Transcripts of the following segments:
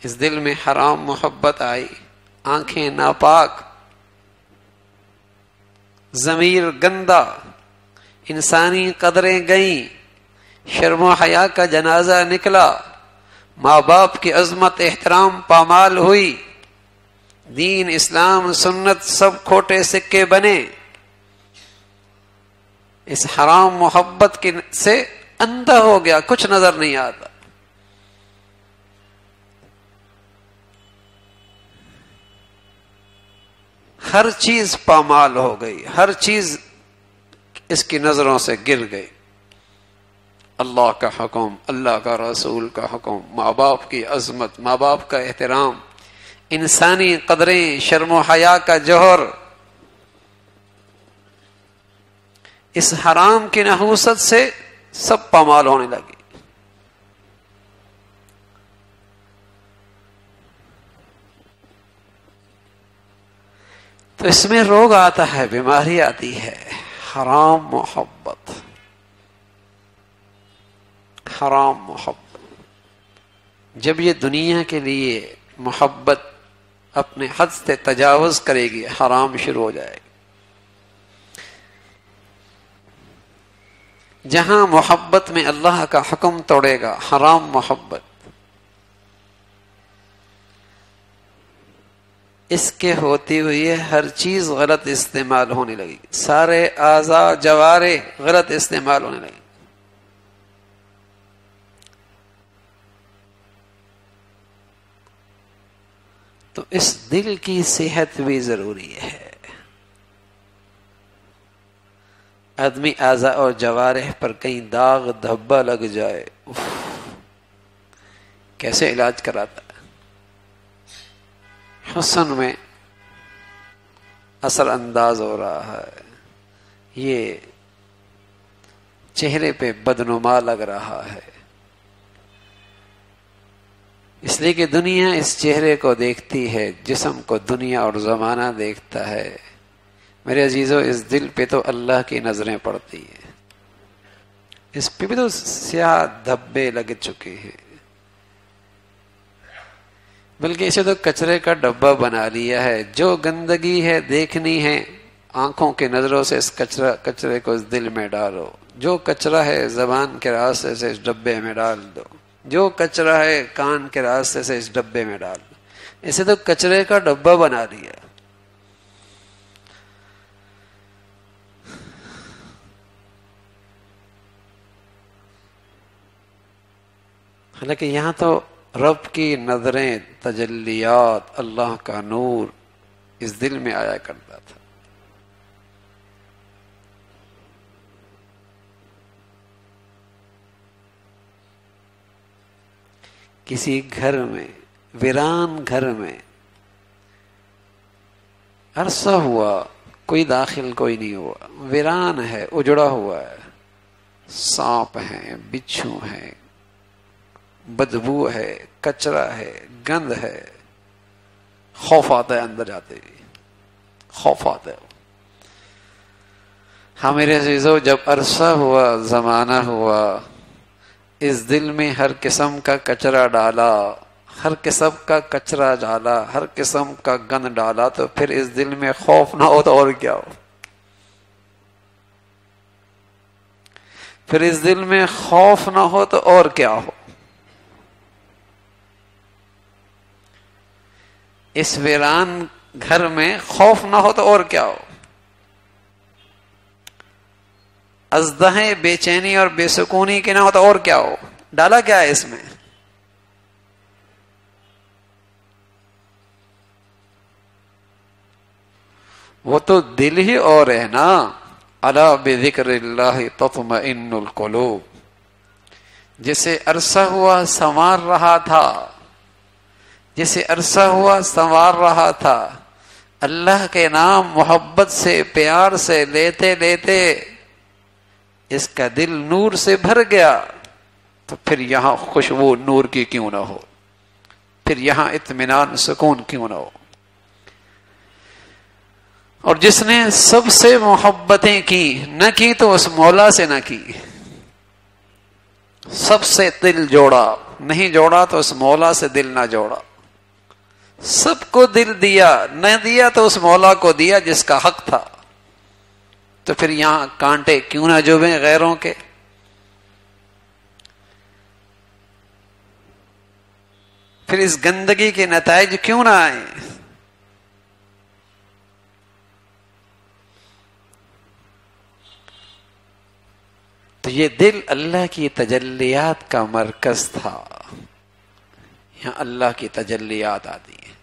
اس دل میں حرام محبت آئی، آنکھیں ناپاک، ضمیر گندا، انسانی قدریں گئیں، شرم و حیا کا جنازہ نکلا، ماں باپ کی عظمت احترام پامال ہوئی، دین اسلام سنت سب کھوٹے سکے بنے، اس حرام محبت سے اندھا ہو گیا، کچھ نظر نہیں آتا۔ ہر چیز پامال ہو گئی، ہر چیز اس کی نظروں سے گر گئی۔ اللہ کا حکم، اللہ کا رسول کا حکم، ماں باپ کی عظمت، ماں باپ کا احترام، انسانی قدریں، شرم و حیا کا جوہر، اس حرام کی نحوست سے سب پامال ہونے لگی۔ تو اس میں روگ آتا ہے، بیماری آتی ہے، حرام محبت، حرام محبت۔ جب یہ دنیا کے لیے محبت اپنے حد سے تجاوز کرے گی، حرام شروع ہو جائے گی۔ جہاں محبت میں اللہ کا حکم توڑے گا، حرام محبت، اس کے ہوتے ہوئے ہر چیز غلط استعمال ہونے لگی، سارے اعضاء جوارح غلط استعمال ہونے لگی۔ تو اس دل کی صحت بھی ضروری ہے۔ آدمی اعضاء اور جوارح پر کہیں داغ دھبا لگ جائے، کیسے علاج کراتا ہے؟ حسن میں اثر انداز ہو رہا ہے، یہ چہرے پہ بدنما لگ رہا ہے، اس لیے کہ دنیا اس چہرے کو دیکھتی ہے، جسم کو دنیا اور زمانہ دیکھتا ہے۔ میرے عزیزو، اس دل پہ تو اللہ کی نظریں پڑتی ہیں، اس پہ بھی تو سیاہ دھبے لگ چکے ہیں، بلکہ اسے تو کچرے کا ڈبہ بنا لیا ہے۔ جو گندگی ہے دیکھنی ہے، آنکھوں کی نظروں سے اس کچرے کو اس دل میں ڈالو، جو کچرا ہے زبان کے راستے سے اس ڈبے میں ڈال دو، جو کچرا ہے کان کے راستے سے اس ڈبے میں ڈال دو۔ اسے تو کچرے کا ڈبہ بنا لیا۔ حالانکہ یہاں تو رب کی نظریں، تجلیات، اللہ کا نور اس دل میں آیا کرتا تھا۔ کسی گھر میں، ویران گھر میں عرصہ ہوا، کوئی داخل کوئی نہیں ہوا، ویران ہے، اجڑا ہوا ہے، سانپ ہیں، بچھو ہیں، بدبو ہے، کچرا ہے، گند ہے، خوف آتا ہے اندر جاتے ہی، خوف آتا ہے۔ ہاں میرے عزیزو، جب عرصہ ہوا، زمانہ ہوا، اس دل میں ہر قسم کا کچرا ڈالا، ہر قسم کا کچرا ڈالا، ہر قسم کا گند ڈالا، تو پھر اس دل میں خوف نہ ہو تو اور کیا ہو؟ پھر اس دل میں خوف نہ ہو تو اور کیا ہو؟ اس ویران گھر میں خوف نہ ہو تو اور کیا ہو؟ ازدہے بے چینی اور بے سکونی کی نہ ہو تو اور کیا ہو؟ ڈالا کیا ہے اس میں؟ وہ تو دل ہی اور ہے نا۔ الا بذکر اللہ تطمئن القلوب۔ جسے عرصہ ہوا سنوار رہا تھا، جسے عرصہ ہوا سنوار رہا تھا، اللہ کے نام محبت سے، پیار سے لیتے لیتے اس کا دل نور سے بھر گیا، تو پھر یہاں خوشبو نور کی کیوں نہ ہو؟ پھر یہاں اطمینان سکون کیوں نہ ہو؟ اور جس نے سب سے محبتیں کی، نہ کی تو اس مولا سے نہ کی، سب سے دل جوڑا، نہیں جوڑا تو اس مولا سے دل نہ جوڑا۔ سب کو دل دیا، نہ دیا تو اس مولا کو دیا جس کا حق تھا. تو پھر یہاں کانٹے کیوں نہ جوبیں غیروں کے؟ پھر اس گندگی کے نتائج کیوں نہ آئیں؟ تو یہ دل اللہ کی تجلیات کا مرکز تھا. یہاں اللہ کی تجلیات آتی ہیں.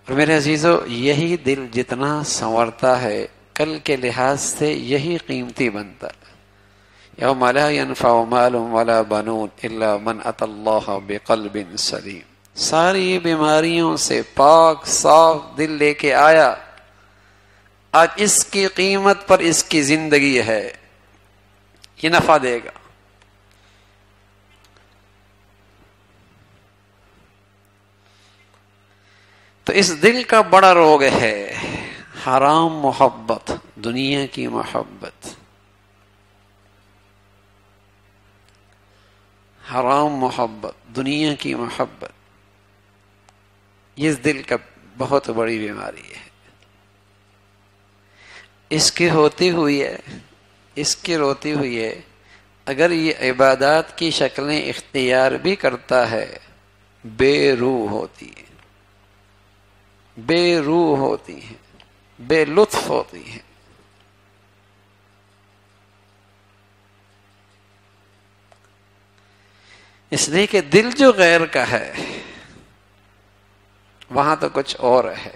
اور میرے عزیزو، یہی دل جتنا سنورتا ہے کل کے لحاظ سے یہی قیمتی بنتا ہے. یوم لا ينفع مال ولا بنون الا من اتى الله بقلب سلیم. ساری بیماریوں سے پاک صاف دل لے کے آیا. آج اس کی قیمت پر اس کی زندگی ہے، یہ نفع دے گا. تو اس دل کا بڑا روگ ہے حرام محبت، دنیا کی محبت. حرام محبت، دنیا کی محبت، یہ اس دل کا بہت بڑی بیماری ہے. اس کی ہوتی ہوئی ہے، اس کی روتی ہوئی ہے، اگر یہ عبادات کی شکلیں اختیار بھی کرتا ہے بے روح ہوتی ہے، بے روح ہوتی ہیں، بے لطف ہوتی ہیں. اس لیے کہ دل جو غیر کا ہے وہاں تو کچھ اور ہے.